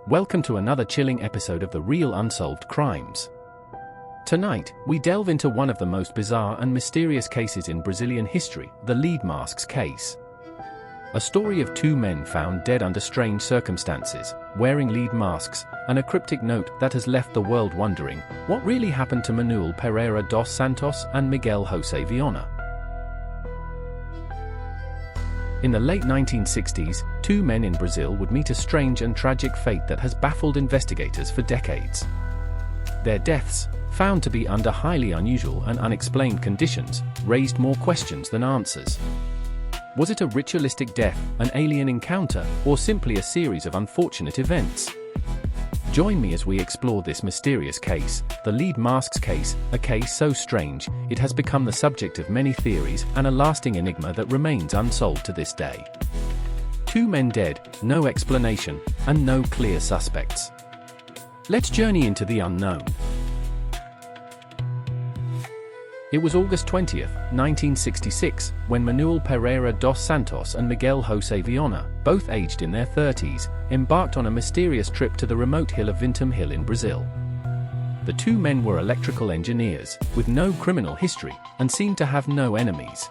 Welcome to another chilling episode of the Real Unsolved Crimes. Tonight, we delve into one of the most bizarre and mysterious cases in Brazilian history, the lead masks case. A story of two men found dead under strange circumstances, wearing lead masks, and a cryptic note that has left the world wondering what really happened to Manuel Pereira dos Santos and Miguel José Viana. In the late 1960s, two men in Brazil would meet a strange and tragic fate that has baffled investigators for decades. Their deaths, found to be under highly unusual and unexplained conditions, raised more questions than answers. Was it a ritualistic death, an alien encounter, or simply a series of unfortunate events? Join me as we explore this mysterious case, the lead masks case, a case so strange, it has become the subject of many theories and a lasting enigma that remains unsolved to this day. Two men dead, no explanation, and no clear suspects. Let's journey into the unknown. It was August 20, 1966, when Manuel Pereira dos Santos and Miguel José Viana, both aged in their 30s, embarked on a mysterious trip to the remote hill of Vintém hill in Brazil. The two men were electrical engineers, with no criminal history, and seemed to have no enemies.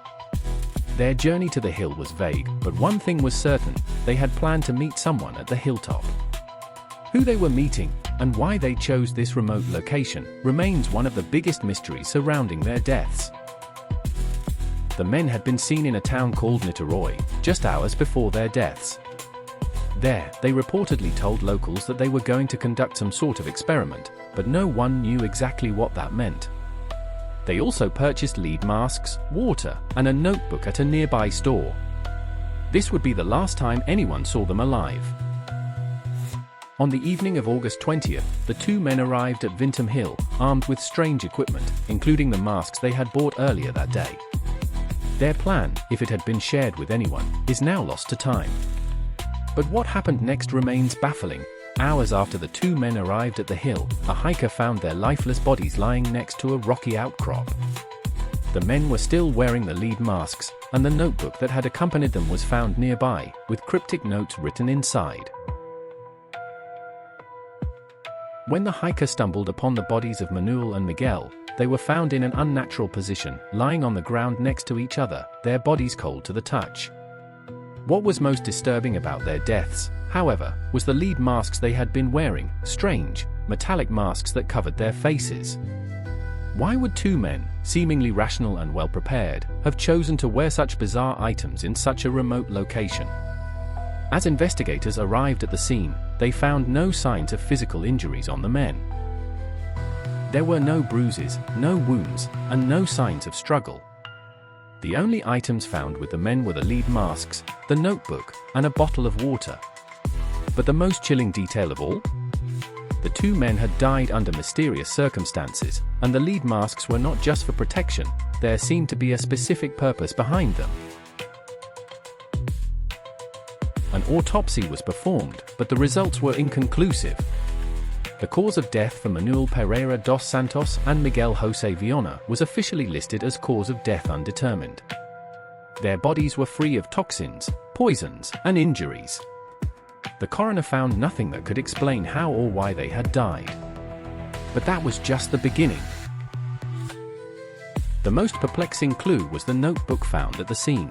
Their journey to the hill was vague, but one thing was certain: they had planned to meet someone at the hilltop. Who they were meeting, and why they chose this remote location, remains one of the biggest mysteries surrounding their deaths. The men had been seen in a town called Niterói, just hours before their deaths. There, they reportedly told locals that they were going to conduct some sort of experiment, but no one knew exactly what that meant. They also purchased lead masks, water, and a notebook at a nearby store. This would be the last time anyone saw them alive. On the evening of August 20th, the two men arrived at Vintém Hill, armed with strange equipment, including the masks they had bought earlier that day. Their plan, if it had been shared with anyone, is now lost to time. But what happened next remains baffling. Hours after the two men arrived at the hill, a hiker found their lifeless bodies lying next to a rocky outcrop. The men were still wearing the lead masks, and the notebook that had accompanied them was found nearby, with cryptic notes written inside. When the hiker stumbled upon the bodies of Manuel and Miguel, they were found in an unnatural position, lying on the ground next to each other, their bodies cold to the touch. What was most disturbing about their deaths, however, was the lead masks they had been wearing, strange, metallic masks that covered their faces. Why would two men, seemingly rational and well-prepared, have chosen to wear such bizarre items in such a remote location? As investigators arrived at the scene, they found no signs of physical injuries on the men. There were no bruises, no wounds, and no signs of struggle. The only items found with the men were the lead masks, the notebook, and a bottle of water. But the most chilling detail of all? The two men had died under mysterious circumstances, and the lead masks were not just for protection, there seemed to be a specific purpose behind them. An autopsy was performed, but the results were inconclusive. The cause of death for Manuel Pereira dos Santos and Miguel José Viana was officially listed as cause of death undetermined. Their bodies were free of toxins, poisons, and injuries. The coroner found nothing that could explain how or why they had died. But that was just the beginning. The most perplexing clue was the notebook found at the scene.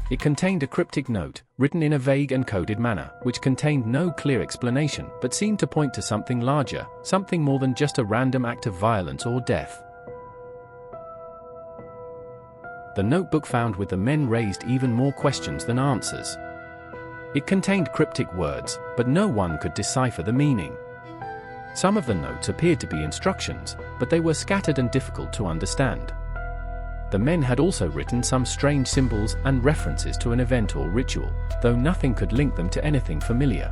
It contained a cryptic note, written in a vague and coded manner, which contained no clear explanation but seemed to point to something larger, something more than just a random act of violence or death. The notebook found with the men raised even more questions than answers. It contained cryptic words, but no one could decipher the meaning. Some of the notes appeared to be instructions, but they were scattered and difficult to understand. The men had also written some strange symbols and references to an event or ritual, though nothing could link them to anything familiar.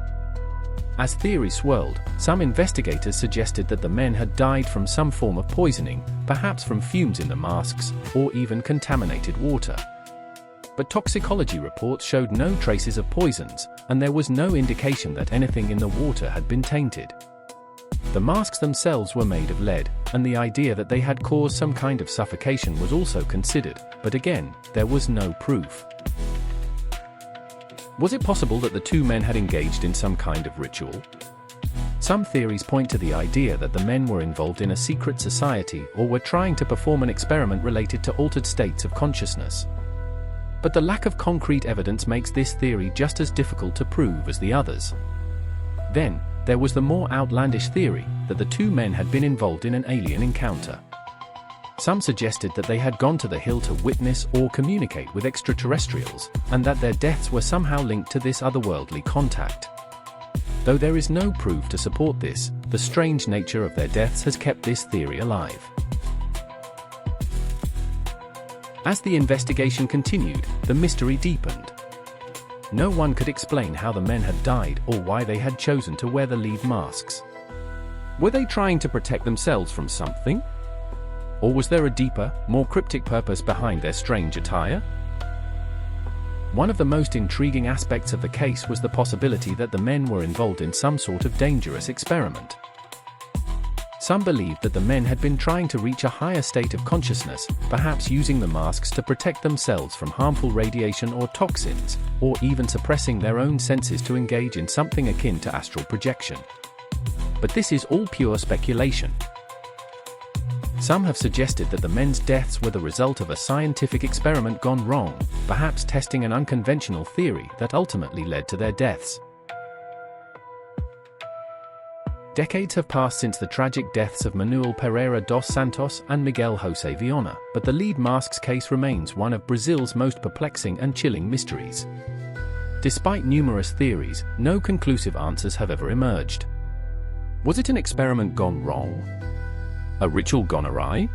As theories swirled, some investigators suggested that the men had died from some form of poisoning, perhaps from fumes in the masks, or even contaminated water. But toxicology reports showed no traces of poisons, and there was no indication that anything in the water had been tainted. The masks themselves were made of lead, and the idea that they had caused some kind of suffocation was also considered, but again, there was no proof. Was it possible that the two men had engaged in some kind of ritual? Some theories point to the idea that the men were involved in a secret society or were trying to perform an experiment related to altered states of consciousness. But the lack of concrete evidence makes this theory just as difficult to prove as the others. Then, there was the more outlandish theory that the two men had been involved in an alien encounter. Some suggested that they had gone to the hill to witness or communicate with extraterrestrials, and that their deaths were somehow linked to this otherworldly contact. Though there is no proof to support this, the strange nature of their deaths has kept this theory alive. As the investigation continued, the mystery deepened. No one could explain how the men had died or why they had chosen to wear the lead masks. Were they trying to protect themselves from something? Or was there a deeper, more cryptic purpose behind their strange attire? One of the most intriguing aspects of the case was the possibility that the men were involved in some sort of dangerous experiment. Some believed that the men had been trying to reach a higher state of consciousness, perhaps using the masks to protect themselves from harmful radiation or toxins, or even suppressing their own senses to engage in something akin to astral projection. But this is all pure speculation. Some have suggested that the men's deaths were the result of a scientific experiment gone wrong, perhaps testing an unconventional theory that ultimately led to their deaths. Decades have passed since the tragic deaths of Manuel Pereira dos Santos and Miguel José Viana, but the lead masks case remains one of Brazil's most perplexing and chilling mysteries. Despite numerous theories, no conclusive answers have ever emerged. Was it an experiment gone wrong? A ritual gone awry?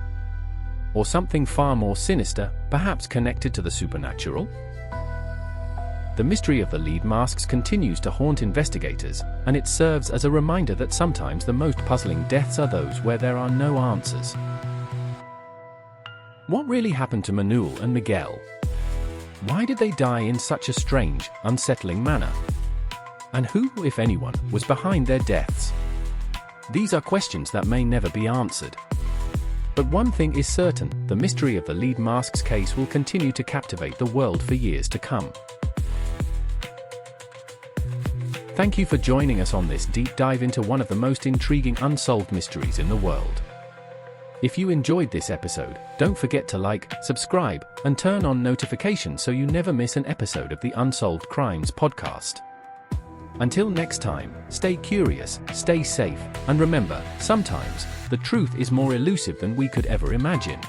Or something far more sinister, perhaps connected to the supernatural? The mystery of the lead masks continues to haunt investigators, and it serves as a reminder that sometimes the most puzzling deaths are those where there are no answers. What really happened to Manuel and Miguel? Why did they die in such a strange, unsettling manner? And who, if anyone, was behind their deaths? These are questions that may never be answered. But one thing is certain, the mystery of the lead masks case will continue to captivate the world for years to come. Thank you for joining us on this deep dive into one of the most intriguing unsolved mysteries in the world. If you enjoyed this episode, don't forget to like, subscribe, and turn on notifications so you never miss an episode of the Unsolved Crimes podcast. Until next time, stay curious, stay safe, and remember, sometimes, the truth is more elusive than we could ever imagine.